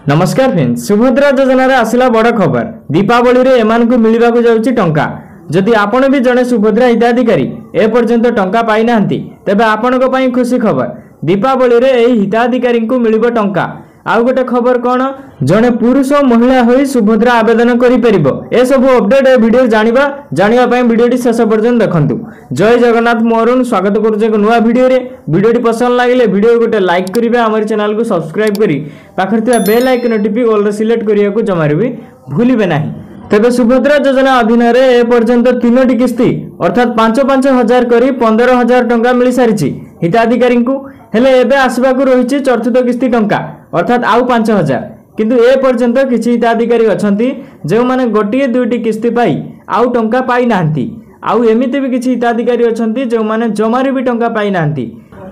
नमस्कार फ्रेंड्स, सुभद्रा योजना रे आसिला बड़ खबर। दीपावली रे एमान को मिलवा को जाउची टंका। जदि आपण भी जने सुभद्रा हिताधिकारी ए पर्यंत टंका पाई नाहंती तबे आपण को पई खुशी खबर। दीपावली रे एही हिताधिकारी को मिलिबो टंका। आउ गोटे खबर कौन, जने पुरुष और महिला होई सुभद्रा आवेदन करि परिबो। ए सब अपडेट ए वीडियो जानिबा पई वीडियोटी शेष पर्यंत देखंतु। जय जगन्नाथ, मोरुन स्वागत करूचे एक नुवा वीडियो रे। वीडियोटी पसंद लागिले वीडियो गोटे लाइक करिवे, हमर चैनल को सब्सक्राइब करी पाखर थिबा बेल आइकन टिपि ऑल रे सिलेक्ट करिया को जमारे भी भूलिबे नाही। तेबे सुभद्रा योजना अधीन रे ए पर्यंत 3टी किस्ती अर्थात 5-5 हजार करी 15,000 टंका मिली सारिछि हिताधिकारी को। हेले एबे आसबा को रहिछि चतुर्थ किस्ती टंका अर्थात आउ 5,000। किंतु ए पर्यंत किछि हिताधिकारी अछंती जो माने गोटिए दुईटी किस्ती पाई आउ टंका पाई नाहंती। आउ एमिति भी किछि हिताधिकारी अछंती जो माने जमारे भी टंका पाई नाहंती।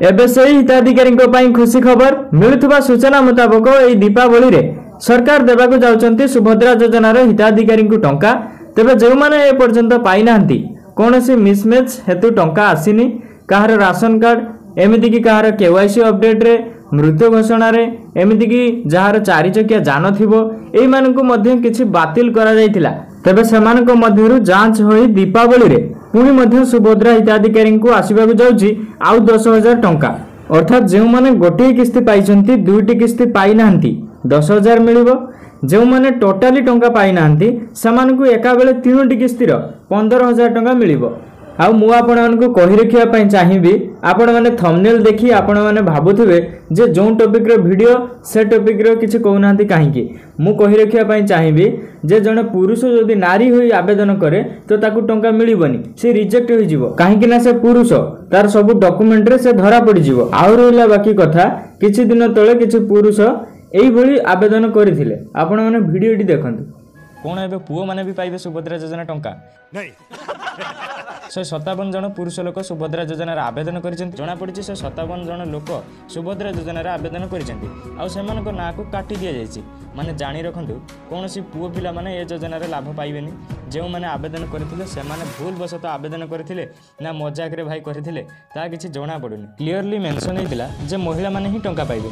एबे सेही हिताधिकारी को पाई खुशी खबर। मिलुथबा सूचना मुताबिक एई दीपावली रे सरकार देबाको जाउचंती सुभद्रा योजना रे हिताधिकारी को टंका। तेबे जो माने ए पर्यंत पाई नाहंती कोनोसी मिसमैच हेतु टंका आसीनी। काहर राशन कार्ड एमिति की काहर केवाईसी अपडेट रे, मृत्यु घोषणा रे, एमिति की जहार 4 चकिया जान थिबो एई मानकु मध्ये किछि बातिल करा जायतिला। तबे सेमानक मध्यरु जांच होई दीपावली रे पुणी मध्ये सुभद्रा हिताधिकारी को आसीबाकु जाउची आउ 10,000 टंका। अर्थात जो माने गोटे किस्ती पाइछंती दुईटी किस्ती पाई नाहंती 10,000 मिलिबो। जो माने टोटाली टंका पाई नाहंती सेमानकु एका बेले 3टी किस्तीर 15,000 टंका मिलिबो। आउ मु आपण मानकु कहि रखिया पई चाहिबी, आपण माने थंबनेल देखि आपण माने भाबुथिबे जे जो टॉपिक रो वीडियो से टॉपिक रो किछि कहउनांती काहेकि। मु कहि रखिया पई चाहिबी जे जने पुरुष जदि नारी होई आवेदन करे तो ताकु टंका मिलिबनी, से रिजेक्ट होई जिवो। काहेकि ना से पुरुष तार सब डॉक्यूमेंट रे से धरा पड़ी जिवो। आउ रहला बाकी कथा, किछि दिन तळे किछि पुरुष एई भली आवेदन करिथिले। आपण माने वीडियोटी देखंतु। कोन एबे पुओ माने भी पाइबे सुभद्रा योजना टंका नै। 157 जन पुरुष लोक सुभद्रा योजना आवेदन करिसेंती। जना पड़िछि 157 जन लोक सुभद्रा योजना आवेदन करिसेंती। आ सेमानक ना को काटी दिया जायछि। माने जानि रखंतु कोनोसी पुओ पिला माने ए योजना रे लाभ पाइबेनी। जेउ माने आवेदन करथिले सेमाने भूल बसत आवेदन करथिले ना मजाक रे भाई करथिले ता किछि जणा पडुनी। क्लियरली मेंशन हेतिला जे महिला माने ही टंका पाइबे।